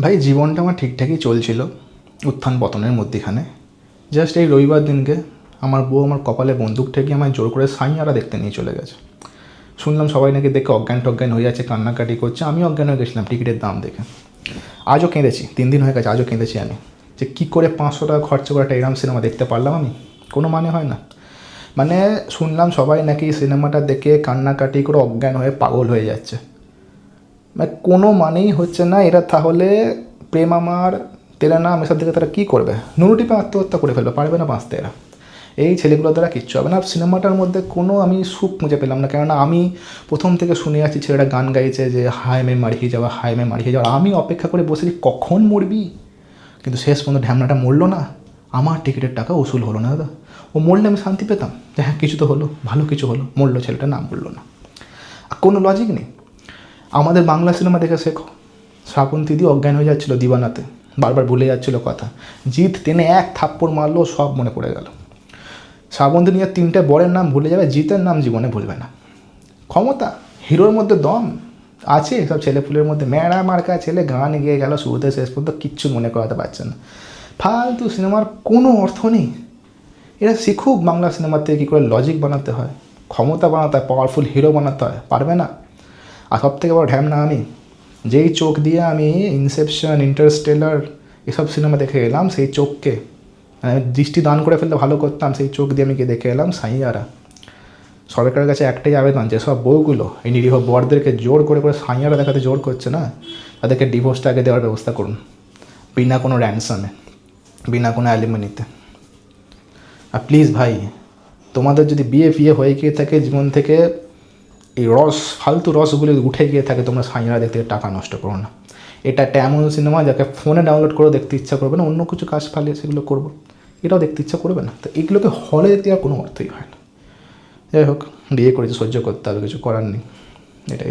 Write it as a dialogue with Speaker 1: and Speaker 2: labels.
Speaker 1: ভাই জীবনটা আমার ঠিকঠাকই চলছিল, উত্থান পতনের মধ্যেখানে। জাস্ট এই রবিবার দিনকে আমার বউ আমার কপালে বন্দুক ঠেকিয়ে আমায় জোর করে সাইয়ারা দেখতে নিয়ে চলে গেছে। শুনলাম সবাই নাকি দেখে অজ্ঞান টজ্ঞান হয়ে যাচ্ছে, কান্নাকাটি করছে। আমি অজ্ঞান হয়ে গেছিলাম টিকিটের দাম দেখে। আজও কেঁদেছি, 3 দিন হয়ে গেছে, আজও কেঁদেছি আমি, যে কী করে 500 টাকা খরচা করে একটা এরম সিনেমা দেখতে পারলাম আমি। কোনো মানে হয় না। মানে শুনলাম সবাই নাকি সিনেমাটা দেখে কান্নাকাটি করে অজ্ঞান হয়ে পাগল হয়ে যাচ্ছে। মানে কোনো মানেই হচ্ছে না। এরা তাহলে প্রেম আমার তেলে না মেশার দিকে তারা কী করবে? নুনু টিপে আত্মহত্যা করে ফেলবে, পারবে না বাঁচতে এরা। এই ছেলেগুলোর দ্বারা কিচ্ছু হবে না। সিনেমাটার মধ্যে কোনো আমি সুখ খুঁজে পেলাম না, কেননা আমি প্রথম থেকে শুনে যাচ্ছি ছেলেটা গান গাইছে যে হায় মে মারিয়ে যাওয়া, হায় মে মারিয়ে যাওয়া। আমি অপেক্ষা করে বসেছি কখন মরবি, কিন্তু শেষ পর্যন্ত ঢ্যামনাটা মরলো না। আমার টিকিটের টাকা উসুল হলো না দাদা। ও মরলে আমি শান্তি পেতাম যে হ্যাঁ কিছু তো হলো, ভালো কিছু হলো। মরলো ছেলেটা, না মরলো না। কোনো লজিক নেই। আমাদের বাংলা সিনেমা দেখে শেখো। শ্রাবন্তী দি অজ্ঞান হয়ে যাচ্ছিলো দিবানাতে, বারবার ভুলে যাচ্ছিলো কথা। জিৎ টেনে এক থাপ্পড় মারলো, সব মনে পড়ে গেল। শ্রাবন্তী নিয়ে 3টে বরের নাম ভুলে যাবে, জিতের নাম জীবনে ভুলবে না। ক্ষমতা, হিরোর মধ্যে দম আছে। সব ছেলেপুলের মধ্যে ম্যাড়া মার্কা ছেলে গান গিয়ে গেল শুরুতে শেষ পর্যন্ত, কিচ্ছু মনে করাতে পারছে না। ফালতু সিনেমার কোনো অর্থ নেই। এরা শিখুক বাংলা সিনেমার থেকে কী করে লজিক বানাতে হয়, ক্ষমতা বানাতে হয়, পাওয়ারফুল হিরো বানাতে হয়। পারবে না। আর সব থেকে বড় ঢ্যামনা আমি, যেই চোখ দিয়ে আমি ইনসেপশন, ইন্টারস্টেলার এসব সিনেমা দেখে এলাম, সেই চোখকে দৃষ্টি দান করে ফেললে ভালো করতাম। সেই চোখ দিয়ে আমি গিয়ে দেখে এলাম সাইয়ারা। সরকারের কাছে একটাই আবেদন, যেসব বউগুলো এই নিরীহ বরদেরকে জোর করে করে সাইয়ারা দেখাতে জোর করছে না, তাদেরকে ডিভোর্সটা আগে দেওয়ার ব্যবস্থা করুন, বিনা কোনো র্যানসামে, বিনা কোনো অ্যালিমনিতে। আর প্লিজ ভাই, তোমাদের যদি বিয়ে হয়ে গিয়ে থাকে জীবন থেকে, এই ফালতু রসগুলি উঠে গিয়ে থাকে, তোমরা সাইয়ারা দেখতে টাকা নষ্ট করো না। এটা একটা এমন সিনেমা যাকে ফোনে ডাউনলোড করে দেখতে ইচ্ছা করবে না, অন্য কিছু কাজ ফালিয়ে সেগুলো করবো, এটাও দেখতে ইচ্ছা করবে না। তো এগুলোকে হলে দেখতে আর কোনো অর্থই হয় না। যাই হোক, বিয়ে করেছি, সহ্য করতে হবে, কিছু করার নেই, এটাই।